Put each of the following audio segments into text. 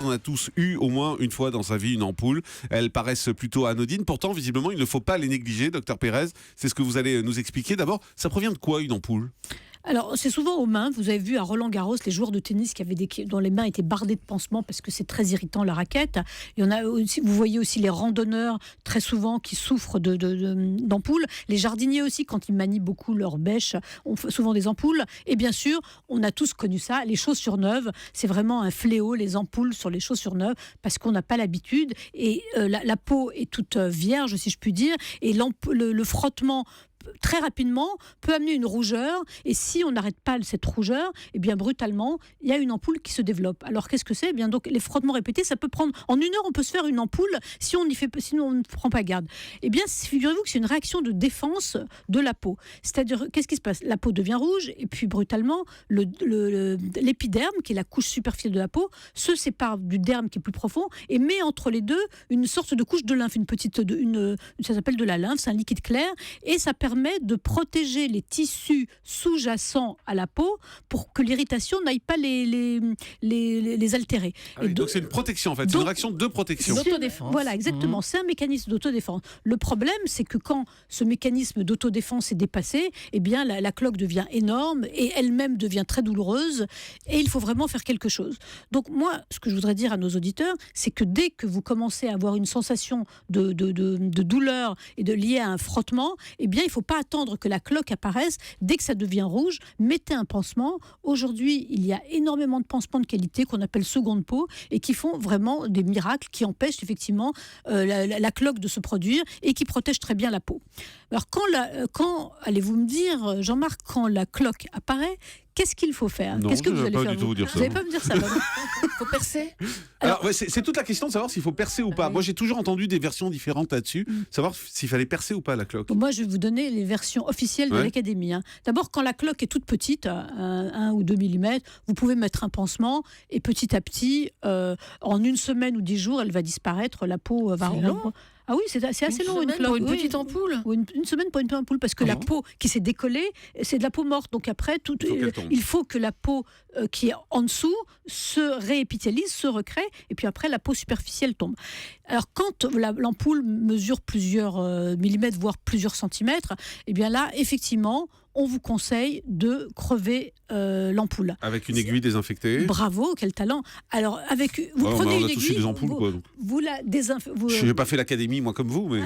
On a tous eu au moins une fois dans sa vie une ampoule. Elles paraissent plutôt anodines. Pourtant, visiblement, il ne faut pas les négliger, docteur Pérez. C'est ce que vous allez nous expliquer. D'abord, ça provient de quoi une ampoule ? Alors, c'est souvent aux mains. Vous avez vu à Roland-Garros les joueurs de tennis dont les mains étaient bardées de pansements parce que c'est très irritant la raquette. Il y en a aussi, vous voyez aussi les randonneurs très souvent qui souffrent d'ampoules. Les jardiniers aussi, quand ils manient beaucoup leurs bêches, ont souvent des ampoules. Et bien sûr, on a tous connu ça. Les chaussures neuves, c'est vraiment un fléau, les ampoules sur les chaussures neuves, parce qu'on n'a pas l'habitude. Et la peau est toute vierge, si je puis dire. Et le frottement très rapidement peut amener une rougeur, et si on n'arrête pas cette rougeur, eh bien brutalement il y a une ampoule qui se développe. Alors qu'est-ce que c'est ? Eh bien donc les frottements répétés, ça peut prendre en 1 heure, on peut se faire une ampoule sinon on ne prend pas garde. Eh bien figurez-vous que c'est une réaction de défense de la peau. C'est-à-dire qu'est-ce qui se passe ? La peau devient rouge et puis brutalement l'épiderme, qui est la couche superficielle de la peau, se sépare du derme qui est plus profond et met entre les deux une sorte de couche de lymphe, ça s'appelle de la lymphe, c'est un liquide clair, et ça permet de protéger les tissus sous-jacents à la peau pour que l'irritation n'aille pas les altérer. Ah oui, donc c'est une protection en fait, c'est une réaction de protection. D'autodéfense. Voilà, exactement. C'est un mécanisme d'autodéfense. Le problème, c'est que quand ce mécanisme d'autodéfense est dépassé, eh bien la cloque devient énorme et elle-même devient très douloureuse, et il faut vraiment faire quelque chose. Donc moi, ce que je voudrais dire à nos auditeurs, c'est que dès que vous commencez à avoir une sensation de douleur et liée à un frottement, eh bien il ne faut pas attendre que la cloque apparaisse. Dès que ça devient rouge, mettez un pansement. Aujourd'hui, il y a énormément de pansements de qualité qu'on appelle seconde peau et qui font vraiment des miracles, qui empêchent effectivement la cloque de se produire et qui protègent très bien la peau. Alors quand allez-vous me dire, Jean-Marc, quand la cloque apparaît, qu'est-ce qu'il faut faire ? Non, Qu'est-ce que vous allez faire ? Vous n'allez pas me dire ça. Il faut percer. Alors c'est toute la question de savoir s'il faut percer ou pas. Oui. Moi, j'ai toujours entendu des versions différentes là-dessus. Savoir s'il fallait percer ou pas la cloque. Moi, je vais vous donner les versions officielles de l'Académie. D'abord, quand la cloque est toute petite, 1 ou 2 mm, vous pouvez mettre un pansement et petit à petit, en 1 semaine ou 10 jours, elle va disparaître. La peau va... C'est long. Ah oui, c'est assez long, une cloque. Pour une petite ampoule. Ou une semaine pour une petite ampoule, parce que la peau qui s'est décollée, c'est de la peau morte. Donc après, il faut que la peau qui est en dessous se réépithéliase, se recrée, et puis après, la peau superficielle tombe. Alors quand l'ampoule mesure plusieurs millimètres, voire plusieurs centimètres, eh bien là, effectivement, on vous conseille de crever l'ampoule. Avec une aiguille désinfectée. Bravo, quel talent. Alors, vous prenez une aiguille... des ampoules, quoi. Donc. Vous la désinfectez... Je n'ai pas fait l'académie, moi, comme vous, mais...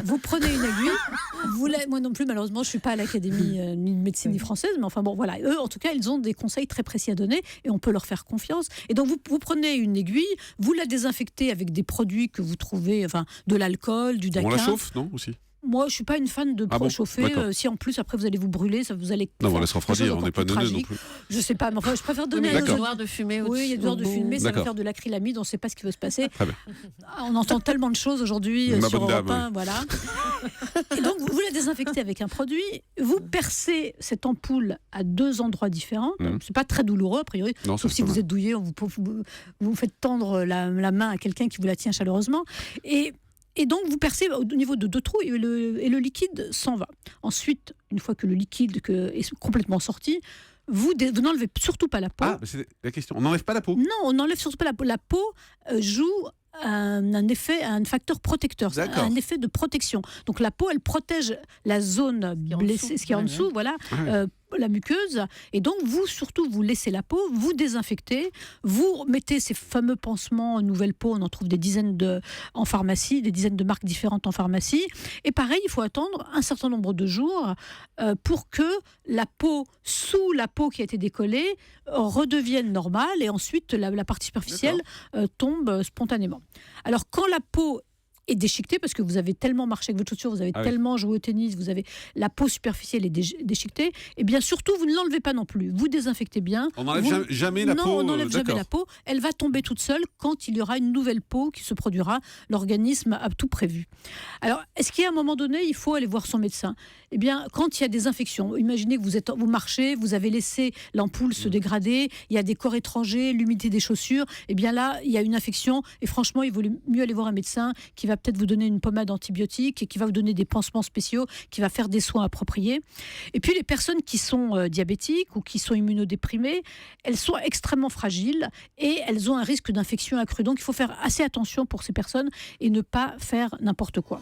Vous prenez une aiguille, moi non plus, malheureusement, je ne suis pas à l'académie ni de médecine ni française, mais enfin bon, voilà. Eux, en tout cas, ils ont des conseils très précis à donner et on peut leur faire confiance. Et donc, vous prenez une aiguille, vous la désinfectez avec des produits que vous trouvez, enfin, de l'alcool, du daquin. On la chauffe, non, aussi ? Moi, je ne suis pas une fan de chauffer. Si en plus, après, vous allez vous brûler, vous allez... Non, on va laisser refroidir, on n'est pas neuneux non plus. Je ne sais pas, mais enfin, je préfère donner... Il y a des odeurs de fumée. Oui, il y a des odeurs de fumée, ça va faire de l'acrylamide, on ne sait pas ce qui va se passer. On entend tellement de choses aujourd'hui sur Europe 1, voilà. Et donc, vous la désinfectez avec un produit, vous percez cette ampoule à 2 endroits différents. Ce n'est pas très douloureux, a priori, sauf si vous êtes douillé, vous faites tendre la main à quelqu'un qui vous la tient chaleureusement. Et donc, vous percez au niveau de 2 trous et le liquide s'en va. Ensuite, une fois que le liquide est complètement sorti, vous n'enlevez surtout pas la peau. Ah, c'est la question. On n'enlève pas la peau ? Non, on n'enlève surtout pas la peau. La peau joue un facteur protecteur, un effet de protection. Donc la peau, elle protège la zone blessée, ce qui est en dessous, voilà. La muqueuse, et donc vous laissez la peau, vous désinfectez, vous mettez ces fameux pansements nouvelle peau, on en trouve des dizaines en pharmacie, des dizaines de marques différentes en pharmacie, et pareil, il faut attendre un certain nombre de jours pour que la peau, sous la peau qui a été décollée, redevienne normale, et ensuite la partie superficielle tombe spontanément. Alors quand la peau est déchiquetée, parce que vous avez tellement marché avec votre chaussure, vous avez tellement joué au tennis, la peau superficielle est déchiquetée, et bien surtout, vous ne l'enlevez pas non plus. Vous désinfectez bien. On n'enlève jamais la peau. Non, on n'enlève jamais la peau. Elle va tomber toute seule quand il y aura une nouvelle peau qui se produira. L'organisme a tout prévu. Alors, est-ce qu'à un moment donné, il faut aller voir son médecin ? Eh bien, quand il y a des infections, imaginez que vous marchez, vous avez laissé l'ampoule se dégrader, il y a des corps étrangers, l'humidité des chaussures, eh bien là, il y a une infection, et franchement, il vaut mieux aller voir un médecin qui va va peut-être vous donner une pommade antibiotique et qui va vous donner des pansements spéciaux, qui va faire des soins appropriés. Et puis les personnes qui sont diabétiques ou qui sont immunodéprimées, elles sont extrêmement fragiles et elles ont un risque d'infection accrue. Donc il faut faire assez attention pour ces personnes et ne pas faire n'importe quoi.